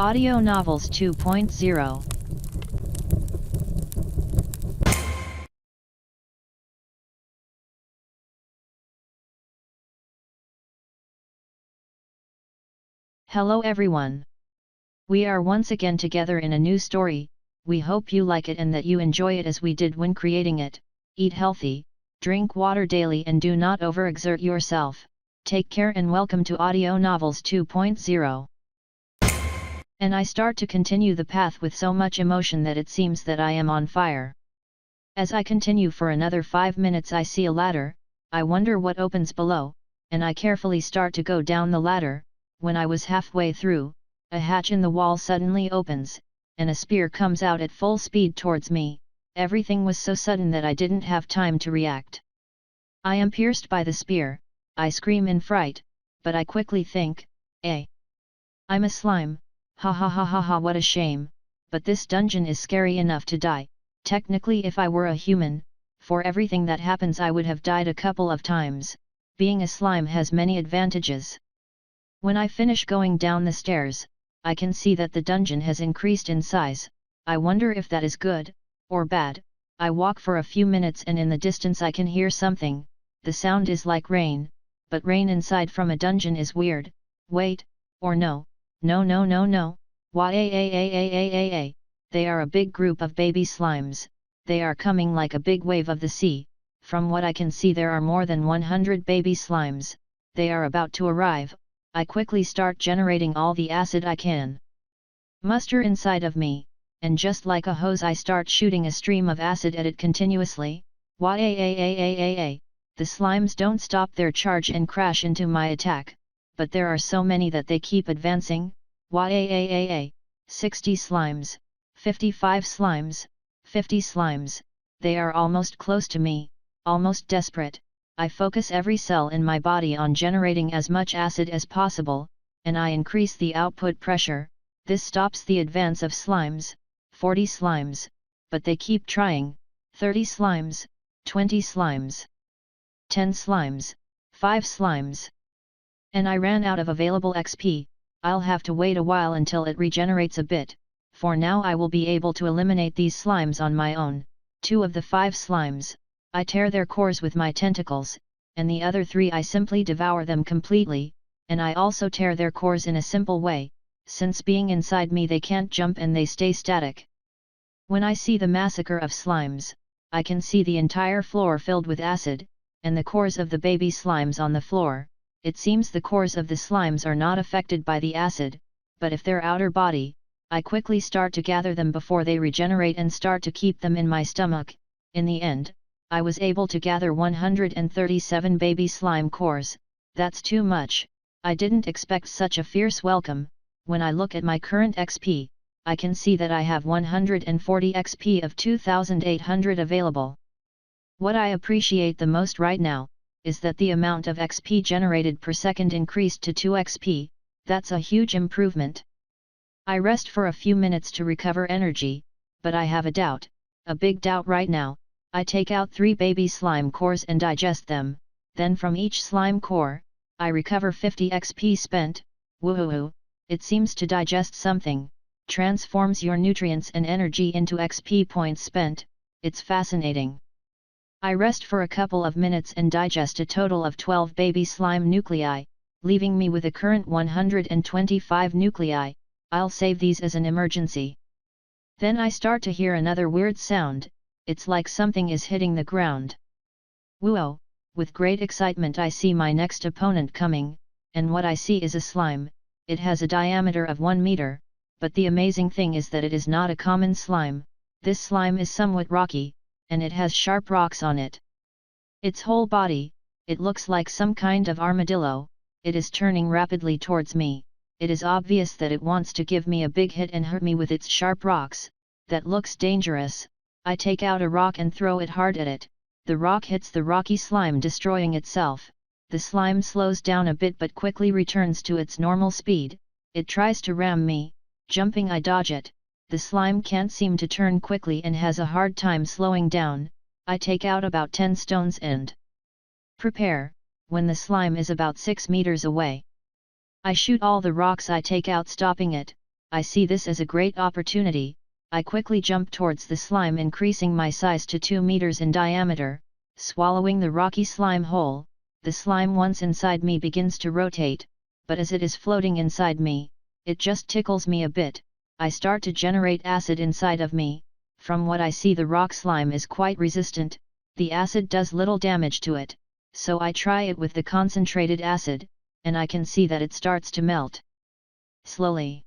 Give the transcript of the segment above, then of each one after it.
Audio Novels 2.0. Hello everyone. We are once again together in a new story. We hope you like it and that you enjoy it as we did when creating it. Eat healthy, drink water daily and do not overexert yourself. Take care and welcome to Audio Novels 2.0. And I start to continue the path with so much emotion that it seems that I am on fire. As I continue for another 5 minutes I see a ladder, I wonder what opens below, and I carefully start to go down the ladder. When I was halfway through, a hatch in the wall suddenly opens, and a spear comes out at full speed towards me. Everything was so sudden that I didn't have time to react. I am pierced by the spear. I scream in fright, but I quickly think, I'm a slime. Ha ha ha ha ha, what a shame, but this dungeon is scary enough to die. Technically if I were a human, for everything that happens I would have died a couple of times. Being a slime has many advantages. When I finish going down the stairs, I can see that the dungeon has increased in size. I wonder if that is good, or bad. I walk for a few minutes and in the distance I can hear something. The sound is like rain, but rain inside from a dungeon is weird. Wait, or no. No, they are a big group of baby slimes. They are coming like a big wave of the sea. From what I can see there are more than 100 baby slimes. They are about to arrive. I quickly start generating all the acid I can muster inside of me, and just like a hose I start shooting a stream of acid at it continuously. The slimes don't stop their charge and crash into my attack. But there are so many that they keep advancing. 60 slimes, 55 slimes, 50 slimes, they are almost close to me, almost desperate. I focus every cell in my body on generating as much acid as possible, and I increase the output pressure. This stops the advance of slimes. 40 slimes, but they keep trying. 30 slimes, 20 slimes, 10 slimes, 5 slimes. And I ran out of available XP. I'll have to wait a while until it regenerates a bit. For now I will be able to eliminate these slimes on my own. 2 of the 5 slimes, I tear their cores with my tentacles, and the other 3 I simply devour them completely, and I also tear their cores in a simple way, since being inside me they can't jump and they stay static. When I see the massacre of slimes, I can see the entire floor filled with acid, and the cores of the baby slimes on the floor. It seems the cores of the slimes are not affected by the acid, but if their outer body, I quickly start to gather them before they regenerate and start to keep them in my stomach. In the end, I was able to gather 137 baby slime cores. That's too much. I didn't expect such a fierce welcome. When I look at my current XP, I can see that I have 140 XP of 2800 available. What I appreciate the most right now is that the amount of XP generated per second increased to 2 XP. That's a huge improvement. I rest for a few minutes to recover energy, but I have a doubt, a big doubt right now. I take out 3 baby slime cores and digest them, then from each slime core, I recover 50 XP spent. Woohoo! It seems to digest something, transforms your nutrients and energy into XP points spent. It's fascinating. I rest for a couple of minutes and digest a total of 12 baby slime nuclei, leaving me with a current 125 nuclei. I'll save these as an emergency. Then I start to hear another weird sound. It's like something is hitting the ground. Whoa! With great excitement I see my next opponent coming, and what I see is a slime. It has a diameter of 1 meter, but the amazing thing is that it is not a common slime. This slime is somewhat rocky, and it has sharp rocks on it. Its whole body, it looks like some kind of armadillo. It is turning rapidly towards me. It is obvious that it wants to give me a big hit and hurt me with its sharp rocks. That looks dangerous. I take out a rock and throw it hard at it. The rock hits the rocky slime, destroying itself. The slime slows down a bit but quickly returns to its normal speed. It tries to ram me. Jumping I dodge it. The slime can't seem to turn quickly and has a hard time slowing down. I take out about 10 stones and prepare, when the slime is about 6 meters away. I shoot all the rocks I take out, stopping it. I see this as a great opportunity. I quickly jump towards the slime, increasing my size to 2 meters in diameter, swallowing the rocky slime whole. The slime once inside me begins to rotate, but as it is floating inside me, it just tickles me a bit. I start to generate acid inside of me. From what I see, the rock slime is quite resistant, the acid does little damage to it, so I try it with the concentrated acid, and I can see that it starts to melt slowly.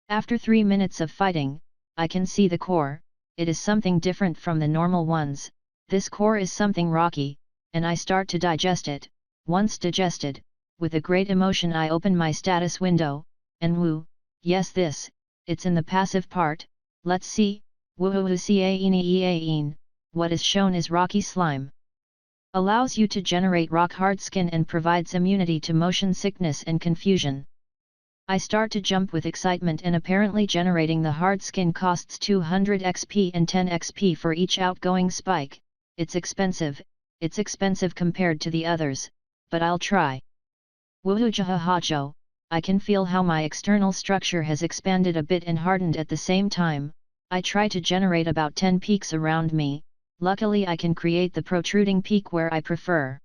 After 3 minutes of fighting, I can see the core. It is something different from the normal ones. This core is something rocky, and I start to digest it. Once digested, with a great emotion I open my status window, and woo, yes, it's in the passive part. Let's see. Woohoo, what is shown is rocky slime. Allows you to generate rock hard skin and provides immunity to motion sickness and confusion. I start to jump with excitement, and apparently generating the hard skin costs 200 XP and 10 XP for each outgoing spike. It's expensive compared to the others, but I'll try. Woohoo jahahajo, I can feel how my external structure has expanded a bit and hardened at the same time. I try to generate about 10 peaks around me. Luckily I can create the protruding peak where I prefer.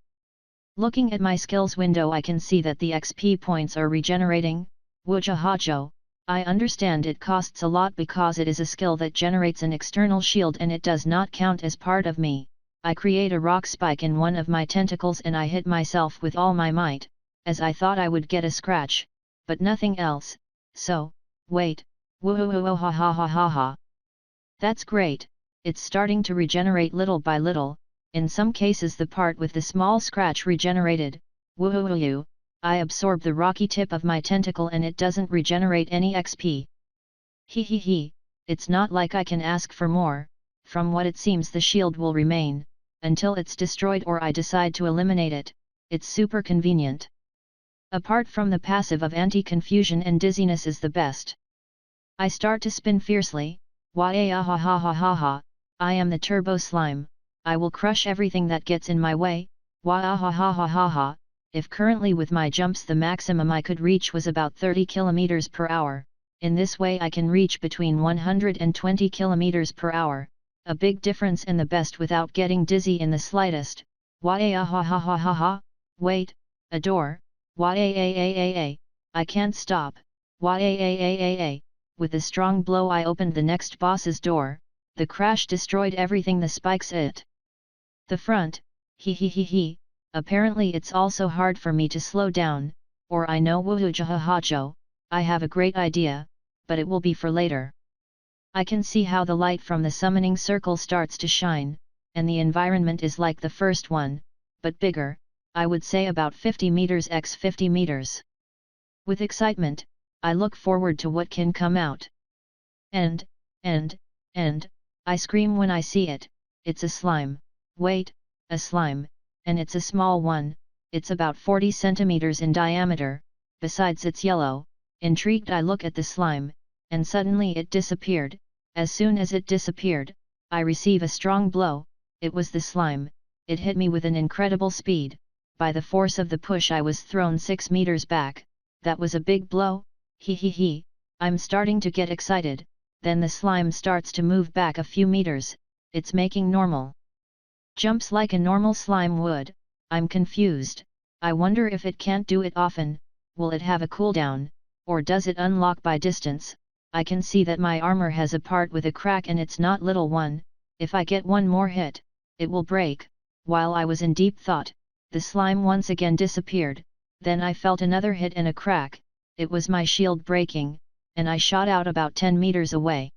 Looking at my skills window, I can see that the XP points are regenerating. Woojahajo, I understand it costs a lot because it is a skill that generates an external shield and it does not count as part of me. I create a rock spike in one of my tentacles and I hit myself with all my might, as I thought I would get a scratch, but nothing else. So, wait, woohoo ha ha ha ha ha. That's great, it's starting to regenerate little by little. In some cases the part with the small scratch regenerated. Woohoo, I absorb the rocky tip of my tentacle and it doesn't regenerate any XP. He, it's not like I can ask for more. From what it seems, the shield will remain until it's destroyed or I decide to eliminate it. It's super convenient. Apart from the passive of anti-confusion and dizziness is the best. I start to spin fiercely. Wah-ah-ha-ha-ha-ha-ha, I am the turbo slime. I will crush everything that gets in my way. Wah-ah-ha-ha-ha-ha-ha. If currently with my jumps the maximum I could reach was about 30 km per hour, in this way I can reach between 120 km per hour, a big difference and the best without getting dizzy in the slightest. Wah-ah-ha-ha-ha-ha-ha, wait, a door, wah-ah-ah-ah-ah, I can't stop, wah-ah-ah-ah-ah. With a strong blow I opened the next boss's door. The crash destroyed everything, the spikes at the front. He. Apparently it's also hard for me to slow down, or I know woohoo jahahajo, I have a great idea, but it will be for later. I can see how the light from the summoning circle starts to shine, and the environment is like the first one, but bigger, I would say about 50 meters x 50 meters. With excitement, I look forward to what can come out. And, I scream when I see it. It's a slime. Wait, a slime, and it's a small one, it's about 40 centimeters in diameter, besides it's yellow. Intrigued I look at the slime, and suddenly it disappeared. As soon as it disappeared, I receive a strong blow. It was the slime, it hit me with an incredible speed. By the force of the push I was thrown 6 meters back. That was a big blow. He, I'm starting to get excited. Then the slime starts to move back a few meters. It's making normal jumps like a normal slime would. I'm confused. I wonder if it can't do it often. Will it have a cooldown, or does it unlock by distance? I can see that my armor has a part with a crack and it's not little one. If I get one more hit, it will break. While I was in deep thought, the slime once again disappeared. Then I felt another hit and a crack. It was my shield breaking, and I shot out about 10 meters away.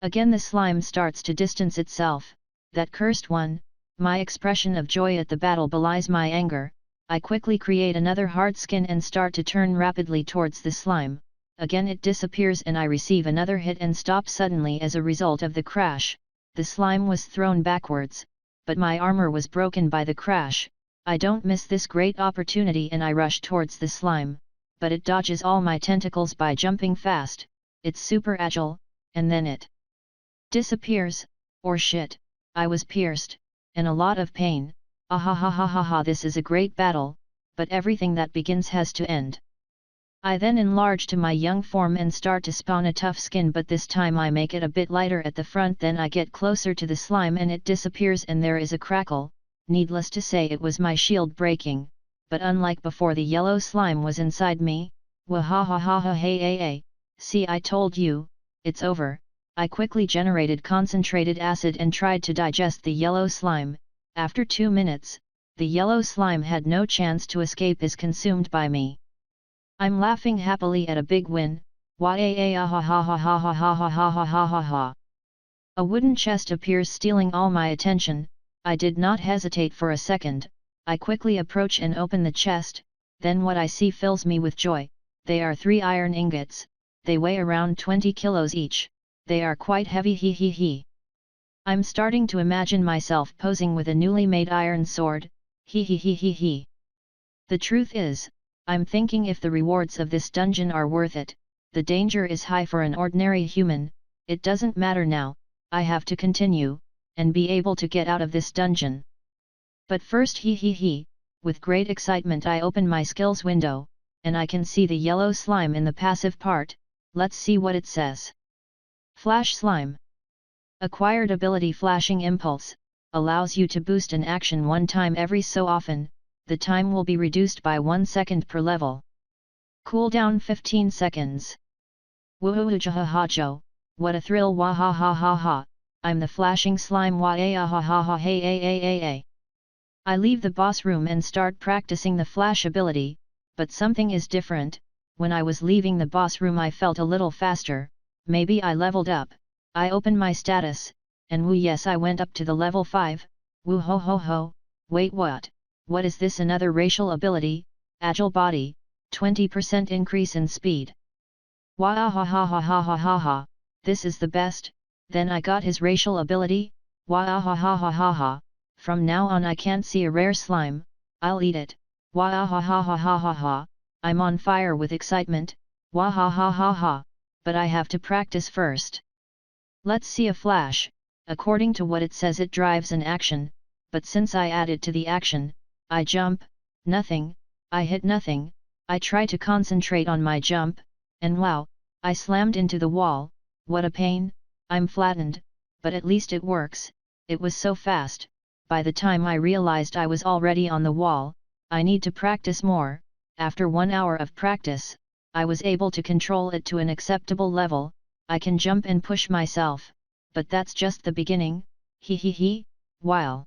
Again the slime starts to distance itself. That cursed one. My expression of joy at the battle belies my anger. I quickly create another hard skin and start to turn rapidly towards the slime. Again it disappears and I receive another hit and stop suddenly as a result of the crash. The slime was thrown backwards, but my armor was broken by the crash. I don't miss this great opportunity and I rush towards the slime, but it dodges all my tentacles by jumping fast. It's super agile, and then it disappears. Or shit, I was pierced, and a lot of pain. Ah ha ha ha ha ha, this is a great battle, but everything that begins has to end. I then enlarge to my young form and start to spawn a tough skin, but this time I make it a bit lighter at the front, then I get closer to the slime and it disappears and there is a crackle. Needless to say it was my shield breaking, but unlike before the yellow slime was inside me. Wahahaha hey. See, I told you, it's over. I quickly generated concentrated acid and tried to digest the yellow slime. After 2 minutes, the yellow slime had no chance to escape, is consumed by me. I'm laughing happily at a big win. Wahahahahahahahahahahaha. A wooden chest appears, stealing all my attention. I did not hesitate for a second. I quickly approach and open the chest, then what I see fills me with joy. They are 3 iron ingots. They weigh around 20 kilos each. They are quite heavy, he. I'm starting to imagine myself posing with a newly made iron sword, he. The truth is, I'm thinking if the rewards of this dungeon are worth it. The danger is high for an ordinary human. It doesn't matter now, I have to continue, and be able to get out of this dungeon. But first he. With great excitement I open my skills window, and I can see the yellow slime in the passive part. Let's see what it says. Flash Slime. Acquired ability Flashing Impulse, allows you to boost an action 1 time every so often. The time will be reduced by 1 second per level. Cooldown 15 seconds. Woohoojahahajo, what a thrill, wahahahaha, I'm the flashing slime, wahahahaha hey. I leave the boss room and start practicing the flash ability, but something is different. When I was leaving the boss room I felt a little faster, maybe I leveled up. I open my status, and woo, yes, I went up to the level 5, woo ho, wait, what? What is this? Another racial ability, Agile Body, 20% increase in speed. Wahahahahahaha, this is the best. Then I got his racial ability, wahahahahaha, from now on I can't see a rare slime, I'll eat it, wahahahahahaha, I'm on fire with excitement, wahahahaha, but I have to practice first. Let's see a flash. According to what it says it drives an action, but since I added to the action, I jump, nothing, I hit nothing. I try to concentrate on my jump, and wow, I slammed into the wall. What a pain, I'm flattened, but at least it works. It was so fast. By the time I realized I was already on the wall. I need to practice more. After 1 hour of practice, I was able to control it to an acceptable level. I can jump and push myself, but that's just the beginning, he. While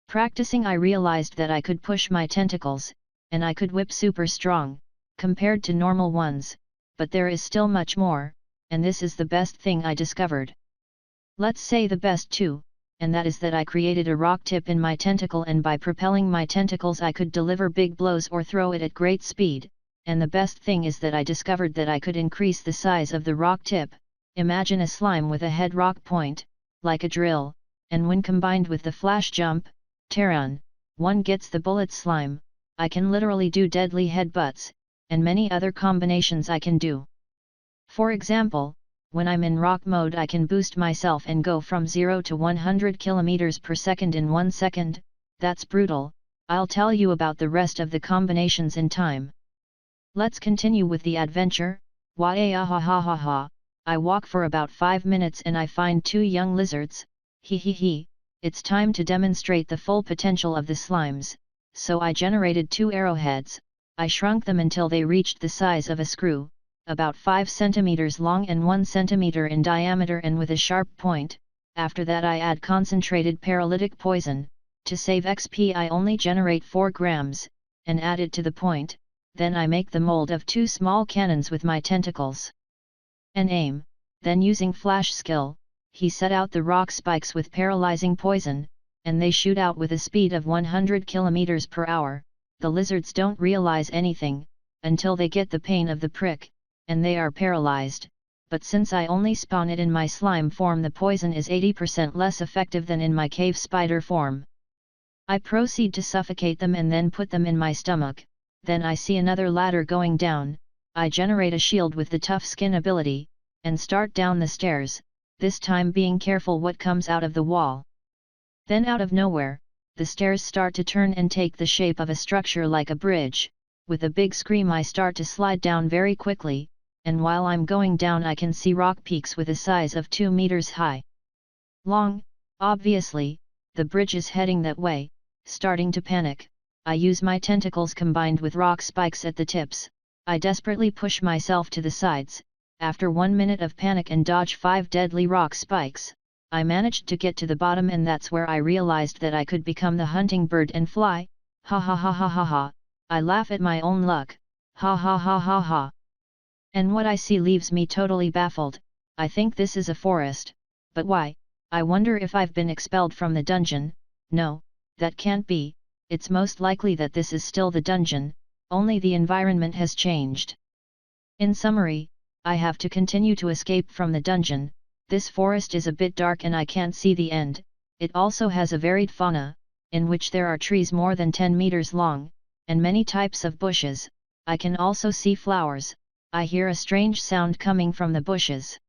practicing I realized that I could push my tentacles, and I could whip super strong, compared to normal ones, but there is still much more, and this is the best thing I discovered. Let's say the best too, and that is that I created a rock tip in my tentacle, and by propelling my tentacles I could deliver big blows or throw it at great speed, and the best thing is that I discovered that I could increase the size of the rock tip. Imagine a slime with a head rock point, like a drill, and when combined with the flash jump, Terran, one gets the bullet slime. I can literally do deadly headbutts, and many other combinations I can do. For example, when I'm in rock mode I can boost myself and go from 0 to 100 km per second in 1 second, that's brutal. I'll tell you about the rest of the combinations in time. Let's continue with the adventure. Wahahahaha. I walk for about 5 minutes and I find 2 young lizards, he. It's time to demonstrate the full potential of the slimes, so I generated 2 arrowheads. I shrunk them until they reached the size of a screw, about 5 centimeters long and 1 centimeter in diameter and with a sharp point. After that I add concentrated paralytic poison. To save XP I only generate 4 grams, and add it to the point. Then I make the mold of 2 small cannons with my tentacles. And aim, then using flash skill, he set out the rock spikes with paralyzing poison, and they shoot out with a speed of 100 km per hour. The lizards don't realize anything, until they get the pain of the prick, and they are paralyzed, but since I only spawn it in my slime form the poison is 80% less effective than in my cave spider form. I proceed to suffocate them and then put them in my stomach. Then I see another ladder going down. I generate a shield with the tough skin ability, and start down the stairs, this time being careful what comes out of the wall. Then out of nowhere, the stairs start to turn and take the shape of a structure like a bridge. with a big scream I start to slide down very quickly, and while I'm going down I can see rock peaks with a size of 2 meters high. Long, obviously, the bridge is heading that way. Starting to panic, I use my tentacles combined with rock spikes at the tips. I desperately push myself to the sides. After 1 minute of panic and dodge 5 deadly rock spikes, I managed to get to the bottom, and that's where I realized that I could become the hunting bird and fly. Ha ha ha ha ha ha, I laugh at my own luck. Ha ha ha ha ha. And what I see leaves me totally baffled. I think this is a forest. But why? I wonder if I've been expelled from the dungeon. No, that can't be. It's most likely that this is still the dungeon, only the environment has changed. In summary, I have to continue to escape from the dungeon. This forest is a bit dark and I can't see the end. It also has a varied fauna, in which there are trees more than 10 meters long, and many types of bushes. I can also see flowers. I hear a strange sound coming from the bushes.